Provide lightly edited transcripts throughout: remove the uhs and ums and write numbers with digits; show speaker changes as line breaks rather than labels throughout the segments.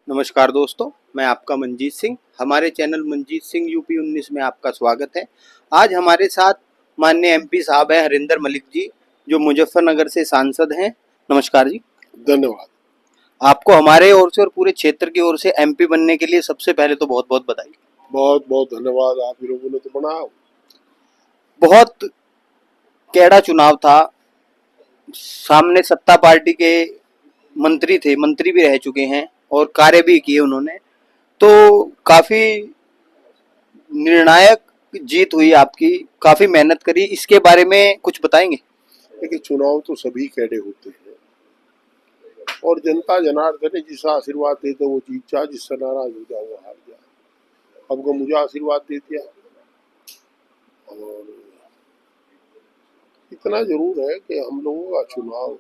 नमस्कार दोस्तों, मैं आपका मंजीत सिंह। हमारे चैनल मंजीत सिंह यूपी 19 में आपका स्वागत है। आज हमारे साथ माननीय एमपी साहब हैं हरिंदर मलिक जी, जो मुजफ्फरनगर से सांसद हैं। नमस्कार जी।
धन्यवाद।
आपको हमारे ओर से और पूरे क्षेत्र की ओर से एमपी बनने के लिए सबसे पहले तो बहुत बहुत बधाई।
बहुत बहुत धन्यवाद। आप लोगों ने तो बना
बहुत कैड़ा चुनाव था। सामने सत्ता पार्टी के मंत्री थे, मंत्री भी रह चुके हैं और कार्य भी किए उन्होंने, तो काफी निर्णायक जीत हुई आपकी। काफी मेहनत करी, इसके बारे में कुछ बताएंगे?
देखिए, चुनाव तो सभी कैडे होते हैं और जनता जनार्दन ने जिसका आशीर्वाद देते वो जीत जा, जिससे नाराज हो जाए वो हार जाए। हमको मुझे आशीर्वाद दे दिया और इतना जरूर है कि हम लोगों का चुनाव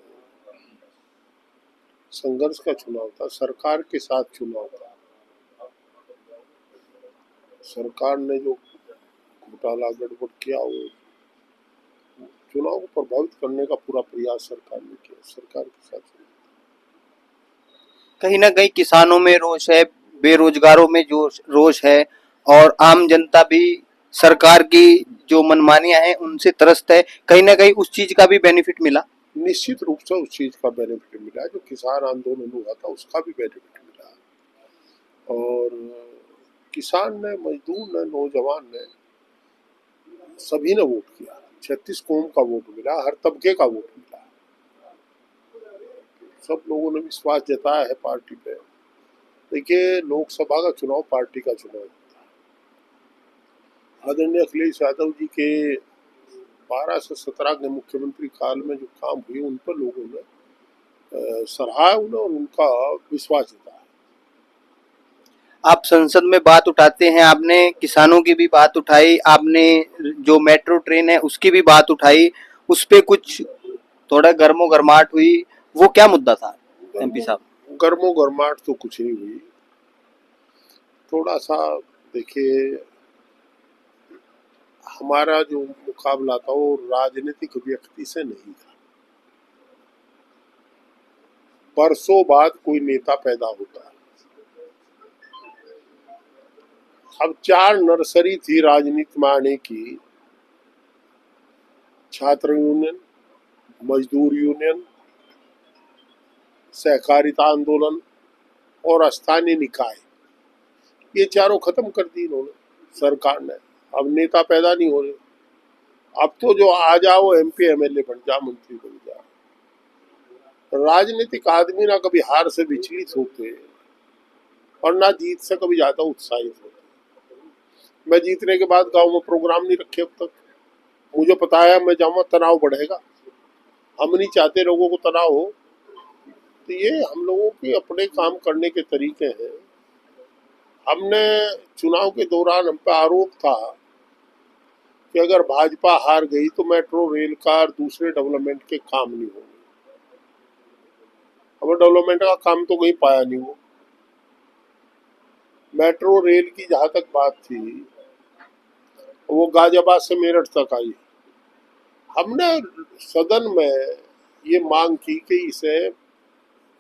संघर्ष का चुनाव था, सरकार के साथ चुनाव था। सरकार ने जो घोटाला गड़बड़ किया वो चुनाव को प्रभावित करने का पूरा प्रयास सरकार ने किया। सरकार के साथ
कहीं ना कहीं किसानों में रोष है, बेरोजगारों में जो रोष है, और आम जनता भी सरकार की जो मनमानियां हैं उनसे त्रस्त है। कहीं ना कहीं उस चीज का भी बेनिफिट मिला।
निश्चित रूप से उस चीज का बेनिफिट मिला, जो किसान आंदोलन हुआ था उसका भी बेनिफिट मिला। और किसान ने, मजदूर ने, नौजवान ने, सभी ने वोट किया। 36 कौम का वोट मिला, हर तबके का वोट मिला। सब लोगों ने विश्वास जताया है पार्टी पे। देखिए, लोकसभा का चुनाव पार्टी का चुनाव होता है। आदरणीय अखिलेश यादव जी के 12 से 17 के मुख्यमंत्री काल में जो काम हुए उन पर लोगों ने सराहा उन्हें और उनका विश्वास जताया।
आप संसद में बात उठाते हैं, आपने किसानों की भी बात उठाई, आपने जो मेट्रो ट्रेन है उसकी भी बात उठाई। उस पे कुछ थोड़ा गर्मो गर्माहट हुई, वो क्या मुद्दा था एमपी साहब?
गर्मो गर्माहट तो कुछ नहीं हुई। थोड़ा सा देखिए, हमारा जो मुकाबला था वो राजनीतिक व्यक्ति से नहीं था। बरसों बाद कोई नेता पैदा होता है। अब 4 नर्सरी थी राजनीति में आने की: छात्र यूनियन, मजदूर यूनियन, सहकारिता आंदोलन और स्थानीय निकाय। ये चारों खत्म कर दी इन्होंने, सरकार ने। अब नेता पैदा नहीं हो रहे। अब तो जो आ जाओ एमपी एमएलए बन जा, मंत्री बन जा। राजनीतिक आदमी ना कभी हार से विचलित होते और ना जीत से कभी ज्यादा उत्साहित होते। मैं जीतने के बाद गांव में प्रोग्राम नहीं रखे अब तक। मुझे पता है मैं जाऊंगा तनाव बढ़ेगा। हम नहीं चाहते लोगों को तनाव हो। तो ये हम लोगों के अपने काम करने के तरीके हैं। हमने चुनाव के दौरान हम पे आरोप था कि अगर भाजपा हार गई तो मेट्रो रेल का और दूसरे डेवलपमेंट के काम नहीं होंगे। हमें डेवलपमेंट का काम तो कहीं पाया नहीं। वो मेट्रो रेल की जहां तक बात थी, वो गाजियाबाद से मेरठ तक आई। हमने सदन में ये मांग की कि इसे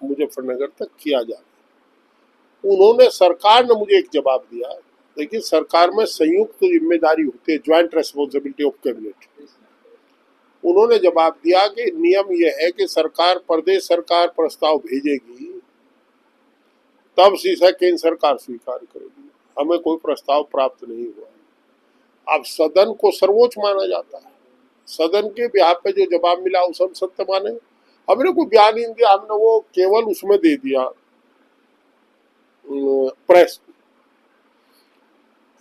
मुजफ्फरनगर तक किया जाए। उन्होंने, सरकार ने मुझे एक जवाब दिया। देखिए, सरकार में संयुक्त तो जिम्मेदारी होती है, ज्वाइंट रेस्पॉन्सिबिलिटी ऑफ कैबिनेट। उन्होंने जवाब दिया कि नियम यह है कि सरकार, प्रदेश सरकार प्रस्ताव भेजेगी तब सीधा केंद्र सरकार स्वीकार करेगी। हमें कोई प्रस्ताव प्राप्त नहीं हुआ। अब सदन को सर्वोच्च माना जाता है। सदन के ब्याह पे जो जवाब मिला उसे हम सत्य माने। हमने कोई बयान नहीं दिया, हमने वो केवल उसमें दे दिया प्रेस,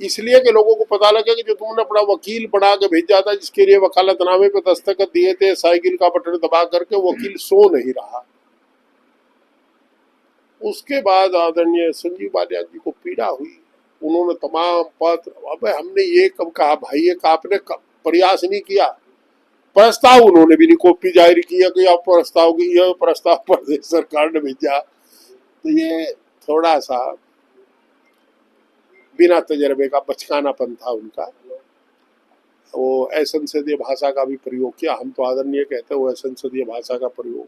इसलिए कि लोगों को पता लगे कि जो तुमने अपना वकील बना के भेजा था, जिसके लिए वकालतनामे पे दस्तखत दिए थे, साइकिल का बटन दबा करके वकील सो नहीं रहा। उसके बाद आदरणीय संजीव बालियान जी को पीड़ा हुई। उन्होंने तमाम पत्र, अब हमने ये कब कहा भाई, एक आपने प्रयास नहीं किया। प्रस्ताव उन्होंने भी नहीं कॉपी जारी किया कि आप प्रस्ताव की, यह प्रस्ताव प्रदेश सरकार ने भेजा। तो ये थोड़ा सा बिना तजर्बे का बचकानापन था उनका। वो असंसदीय भाषा का भी प्रयोग किया। हम तो आदरणीय कहते हैं, वो असंसदीय भाषा का प्रयोग,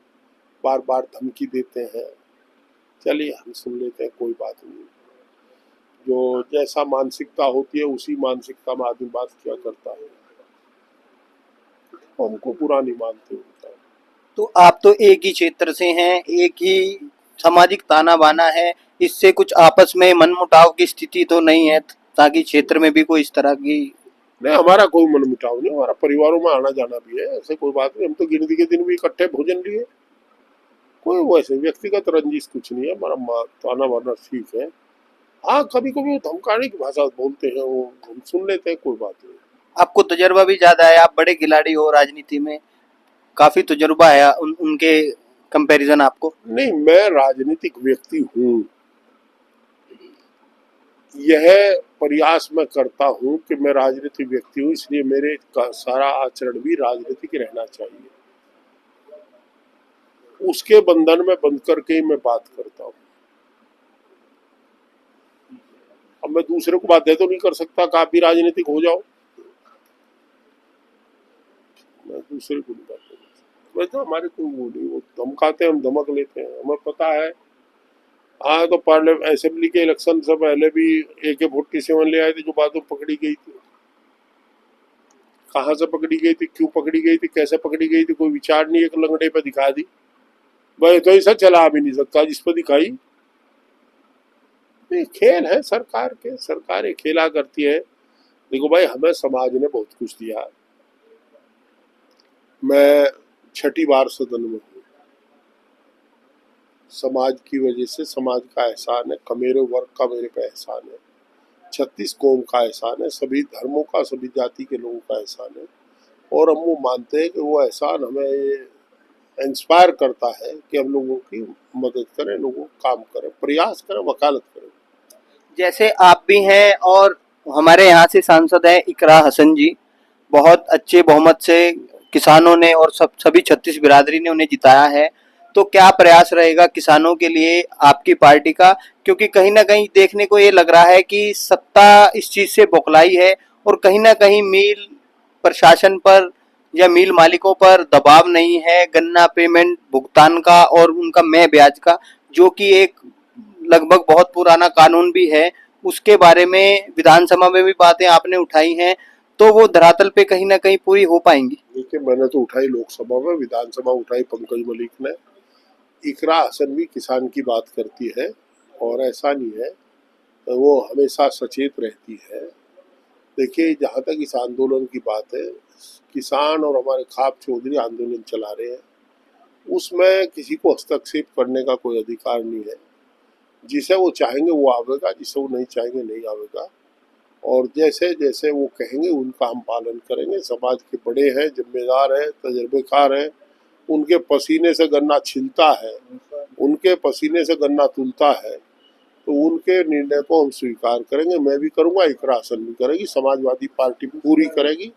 बार बार धमकी देते हैं। चलिए हम सुन लेते हैं, कोई बात नहीं। जो जैसा मानसिकता होती है उसी मानसिकता में आदमी बात किया करता है, हमको बुरा नहीं मानते उनका।
तो आप तो एक ही क्षेत्र से हैं, एक ही सामाजिक ताना बाना है, इससे कुछ आपस में मनमुटाव की स्थिति तो नहीं है, ताकि क्षेत्र में भी कोई इस तरह की।
नहीं, हमारा कोई मनमुटाव नहीं, हमारा परिवारों में आना जाना भी है, ऐसे कोई बात नहीं। हम तो गिनती के दिन भी इकट्ठे भोजन लिए, कोई वैसे व्यक्तिगत रंजिश कुछ नहीं है। हमारा ताना बाना ठीक है। हाँ, कभी कभी वो धमकाने की भाषा बोलते हैं, वो हम सुन लेते हैं, कोई बात नहीं।
आपको तजुर्बा भी ज्यादा है, आप बड़े खिलाड़ी हो राजनीति में, काफी तजुर्बा है उनके कंपैरिजन आपको।
नहीं, मैं राजनीतिक व्यक्ति हूँ, यह प्रयास मैं करता हूँ कि मैं राजनीतिक व्यक्ति हूँ, इसलिए मेरे का सारा आचरण भी राजनीतिक रहना चाहिए। उसके बंधन में बंध करके ही मैं बात करता हूँ। अब मैं दूसरे को बाध्य तो नहीं कर सकता कि आप भी राजनीतिक हो जाओ, मैं दूसरे को नहीं बात कर सकता। वैसे तो हमारे कोई वो नहीं, वो धमकाते हैं, हम धमक लेते हैं, हमें पता है। हाँ, तो पार्लियामेंट असेंबली के इलेक्शन से पहले भी AK-47 ले आए थे, जो बाद में पकड़ी गई थी। कहाँ से पकड़ी गई थी, क्यों पकड़ी गई थी, कैसे पकड़ी गई थी, कोई विचार नहीं, एक लंगड़े पे दिखा दी। भाई तो ऐसा चला भी नहीं सकता जिस पर दिखाई। नहीं, खेल है सरकार के, सरकारें खेला करती है। देखो भाई, हमें समाज ने बहुत कुछ दिया। मैं 6ठी बार सदन में हूँ, समाज की वजह से समाज का एहसान है, कमेरे वर्ग का मेरे पे एहसान है, 36 कौम का एहसान है, सभी धर्मों का, सभी जाति के लोगों का एहसान है। और हम वो मानते हैं कि वो एहसान हमें इंस्पायर करता है कि हम लोगों की मदद करें, लोगों को काम करें, प्रयास करें, वकालत करें।
जैसे आप भी हैं और हमारे यहाँ से सांसद हैं इकरा हसन जी, बहुत अच्छे बहुमत से किसानों ने और सभी 36 बिरादरी ने उन्हें जिताया है। तो क्या प्रयास रहेगा किसानों के लिए आपकी पार्टी का, क्योंकि कहीं ना कहीं देखने को ये लग रहा है कि सत्ता इस चीज से बौखलाई है और कहीं ना कहीं मिल प्रशासन पर या मिल मालिकों पर दबाव नहीं है गन्ना पेमेंट भुगतान का और उनका मैं ब्याज का, जो कि एक लगभग बहुत पुराना कानून भी है। उसके बारे में विधानसभा में भी बातें आपने उठाई हैं, तो वो धरातल पे कहीं ना कहीं पूरी हो पाएंगी।
देखिए, मैंने तो उठाई लोकसभा में, विधानसभा उठाई पंकज मलिक ने। इकरा हसन भी किसान की बात करती है, और ऐसा नहीं है, वो हमेशा सचेत रहती है। देखिए, जहाँ तक इस आंदोलन की बात है, किसान और हमारे खाप चौधरी आंदोलन चला रहे हैं, उसमें किसी को हस्तक्षेप करने का कोई अधिकार नहीं है। जिसे वो चाहेंगे वो आवेगा, जिसे वो नहीं चाहेंगे नहीं आवेगा। और जैसे जैसे वो कहेंगे उनका हम पालन करेंगे। समाज के बड़े हैं, जिम्मेदार हैं, तजर्बेकार हैं, उनके पसीने से गन्ना छिलता है, उनके पसीने से गन्ना तुलता है, तो उनके निर्णय को हम स्वीकार करेंगे। मैं भी करूंगा, इकरा हसन भी करेगी, समाजवादी पार्टी पूरी करेगी,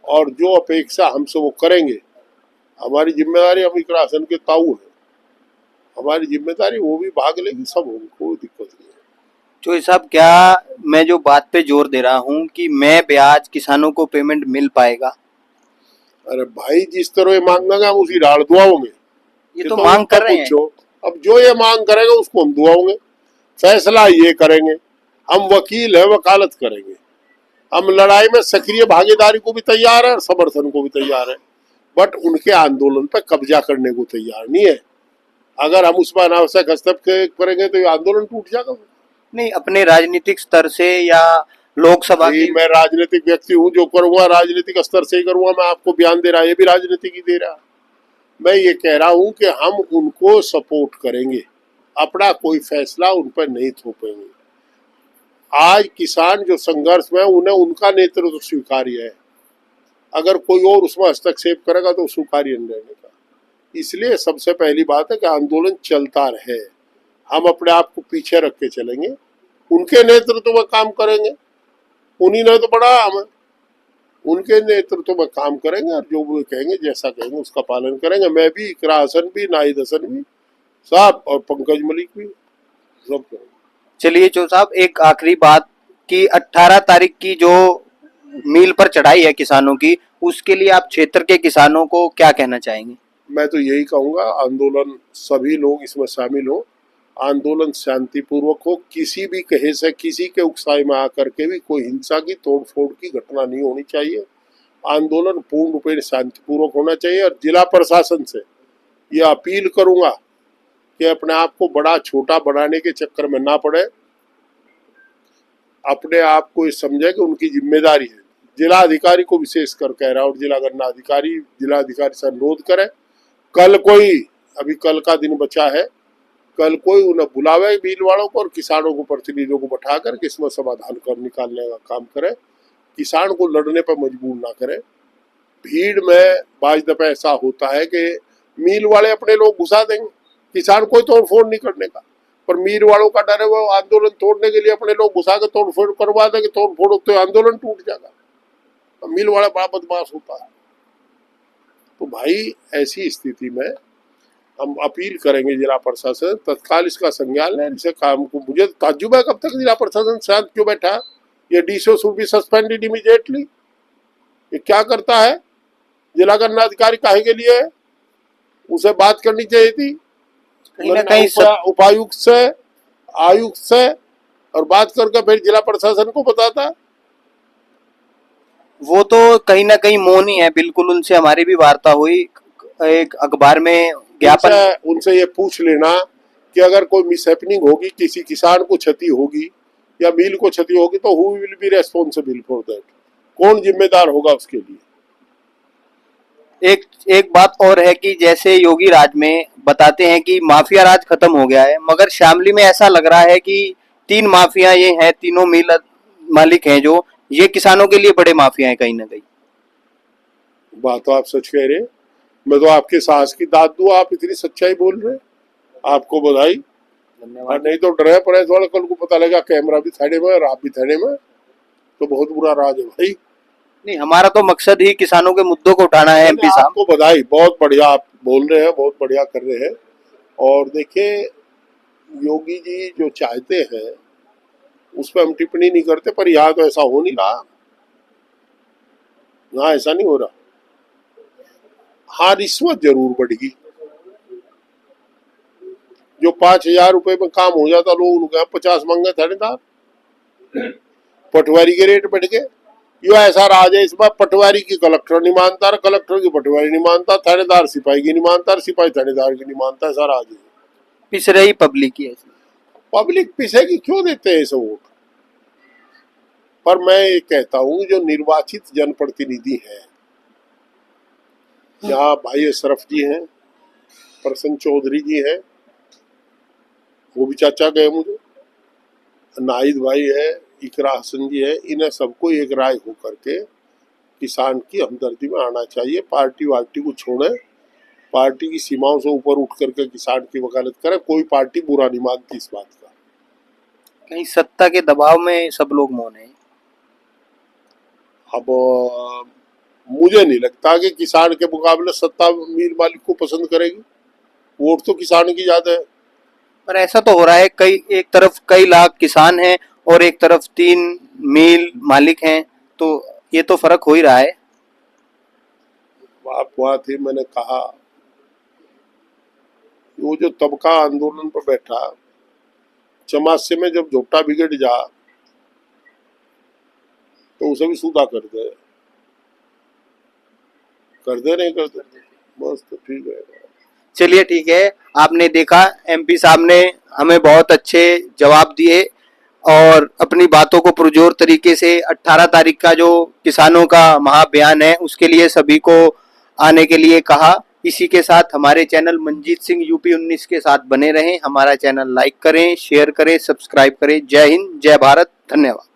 और जो अपेक्षा हमसे वो करेंगे। हमारी जिम्मेदारी, हम इकरा हसन के ताऊ हैं, हमारी जिम्मेदारी, वो भी भाग लेगी, सब होगी, कोई दिक्कत नहीं है।
तो साहब, क्या मैं जो बात पे जोर दे रहा हूँ कि मैं ब्याज किसानों को पेमेंट मिल पाएगा?
अरे भाई, जिस तरह ये मांगेगा हम उसी राड़ दुआओंगे।
ये तो मांग कर रहे हैं।
अब जो ये मांग करेगा उसको हम दुआओंगे, फैसला ये करेंगे। हम वकील है, वकालत करेंगे। हम लड़ाई में सक्रिय भागीदारी को भी तैयार है और समर्थन को भी तैयार है, बट उनके आंदोलन पर कब्जा करने को तैयार नहीं है। अगर हम उसमें अनावश्यक हस्तक्षेप करेंगे तो ये आंदोलन टूट जाएगा।
नहीं, अपने राजनीतिक स्तर से या लोकसभा की।
मैं राजनीतिक व्यक्ति हूँ, जो करूंगा राजनीतिक स्तर से ही करूंगा। मैं आपको बयान दे रहा, ये भी राजनीतिक ही दे रहा। मैं ये कह रहा हूँ कि हम उनको सपोर्ट करेंगे, अपना कोई फैसला उन पर नहीं थोपेंगे। आज किसान जो संघर्ष में, उन्हें उनका नेतृत्व स्वीकार्य है। अगर कोई और उसमें हस्तक्षेप करेगा तो स्वीकार्य नहीं रहने का। इसलिए सबसे पहली बात है कि आंदोलन चलता रहे, हम अपने आप को पीछे रख के चलेंगे, उनके नेतृत्व में काम करेंगे। उन्हीं ने तो बढ़ा हमें, उनके नेतृत्व में काम करेंगे, और जो वो कहेंगे, जैसा कहेंगे उसका पालन करेंगे। मैं भी, इकरा हसन भी, नाहिद हसन भी साहब, और पंकज मलिक भी, सब करेंगे।
चलिए चो साहब, एक आखिरी बात कि 18 तारीख की जो मील पर चढ़ाई है किसानों की, उसके लिए आप क्षेत्र के किसानों को क्या कहना चाहेंगे?
मैं तो यही कहूँगा, आंदोलन सभी लोग इसमें शामिल हो, आंदोलन शांतिपूर्वक हो, किसी भी कहे से किसी के उकसाई में आकर के भी कोई हिंसा की तोड़फोड़ की घटना नहीं होनी चाहिए। आंदोलन पूर्ण रूप से शांतिपूर्वक होना चाहिए। और जिला प्रशासन से ये अपील करूंगा कि अपने आप को बड़ा छोटा बनाने के चक्कर में ना पड़े, अपने आप को समझे कि उनकी जिम्मेदारी है। जिला अधिकारी को विशेष कर कह रहा और जिला गन्ना अधिकारी, जिला अधिकारी से अनुरोध करे, कल कोई, अभी कल का दिन बचा है, कल कोई उन्हें बुलावे मिल वालों को और किसानों को, प्रतिनिधियों को बैठा कर इसमें समाधान कर निकालने का काम करे। किसान को लड़ने पर मजबूर ना करे। भीड़ में बाज दफा ऐसा होता है कि मिल वाले अपने लोग घुसा देंगे, किसान कोई तोड़फोड़ नहीं करने का, पर मिल वालों का डर है वो आंदोलन तोड़ने के लिए अपने लोग घुसा के तोड़फोड़ करवा देंगे। तोड़फोड़ तो आंदोलन टूट जाएगा। तो मिल वाला बड़ा बदमाश होता है। तो भाई ऐसी स्थिति में हम अपील करेंगे जिला प्रशासन तत्काल इसका संज्ञान लें, इसे काम को। मुझे ताज्जुब है कब तक जिला प्रशासन शांत क्यों बैठा है। ये DCO should be suspended immediately. ये क्या करता है, जिला गन्ना अधिकारी काहे के लिए है, उसे बात करनी चाहिए थी
कहीं ना कहीं
उपायुक्त से, आयुक्त से, और बात करके फिर जिला प्रशासन को बताता।
वो तो कहीं ना कहीं मौन ही है। बिल्कुल उनसे हमारी भी वार्ता हुई, एक अखबार में ज्ञापन।
उनसे ये पूछ लेना कि अगर कोई मिसहैपनिंग होगी, किसी किसान को क्षति होगी या मिल को क्षति होगी, तो who will be responsible for that, कौन जिम्मेदार होगा उसके लिए।
एक बात और है कि जैसे योगी राज में बताते हैं कि माफिया राज खत्म हो गया है, मगर शामली में ऐसा लग रहा है कि 3 माफिया ये हैं, तीनों मिल मालिक हैं, जो ये किसानों के लिए बड़े माफिया हैं कहीं ना कहीं।
बात तो आप सच कह रहे हैं। मैं तो आपके साहस की दाद दूं, आप इतनी सच्चाई बोल रहे हैं, आपको बधाई।
धन्यवाद।
नहीं तो डरे प्रेस वाले कल को पता लगा कैमरा भी थाने में और आप भी थाने में, तो बहुत बुरा राज है भाई।
नहीं, हमारा तो मकसद ही किसानों के मुद्दों को उठाना है। एमपी साहब
आपको बधाई, बहुत बढ़िया आप बोल रहे हैं, बहुत बढ़िया कर रहे हैं। और देखिए योगी जी जो चाहते हैं उस पर हम टिप्पणी नहीं करते, पर यहाँ तो ऐसा हो नहीं रहा, यहाँ ऐसा नहीं हो रहा। हाँ, रिश्वत जरूर बढ़ी। जो 5,000 रुपए में काम हो जाता, लोग उनके 50 मांगे थानेदार, पटवारी के रेट बढ़ गए। यो ऐसा राज है इसमें, पटवारी की कलेक्टर नहीं मानता, कलेक्टर की पटवारी नहीं मानता, थानेदार सिपाही की नहीं मानता, सिपाही थानेदार की नहीं मानता। ऐसा राज है।
पिस रही पब्लिक ही है।
पब्लिक पिसेगी, क्यों देते हैं ऐसे वोट। पर मैं ये कहता हूँ जो निर्वाचित जनप्रतिनिधि हैं, यहाँ भाई अशरफ जी हैं, प्रसन्न चौधरी जी हैं, वो भी चाचा गए मुझे, नाहिद भाई है, इकरा हसन जी है, इन्हें सबको एक राय होकर के किसान की हमदर्दी में आना चाहिए। पार्टी वार्टी को छोड़े, पार्टी की सीमाओं से ऊपर उठ करके किसान की वकालत करें। कोई पार्टी बुरा नहीं मानती इस बात का।
कहीं सत्ता के दबाव में सब लोग मौन हैं।
अब मुझे नहीं लगता कि किसान के मुकाबले सत्ता मिल मालिक को पसंद करेगी। वोट तो किसान की ज्यादा है।
पर ऐसा तो हो रहा है, एक तरफ कई लाख किसान हैं और एक तरफ 3 मिल मालिक हैं, तो ये तो फर्क हो ही रहा है।
बात वहां थी, मैंने कहा वो जो तबका आंदोलन पर बैठा, चमासे में जब झोटा बिगड़ जा तो उसे भी सूदा कर दे नहीं कर दे, बस तो ठीक है।
चलिए ठीक है, आपने देखा एमपी साहब ने हमें बहुत अच्छे जवाब दिए और अपनी बातों को पुरजोर तरीके से 18 तारीख का जो किसानों का महाअभियान है उसके लिए सभी को आने के लिए कहा। इसी के साथ हमारे चैनल मंजीत सिंह यूपी 19 के साथ बने रहें। हमारा चैनल लाइक करें, शेयर करें, सब्सक्राइब करें। जय हिंद, जय भारत, धन्यवाद।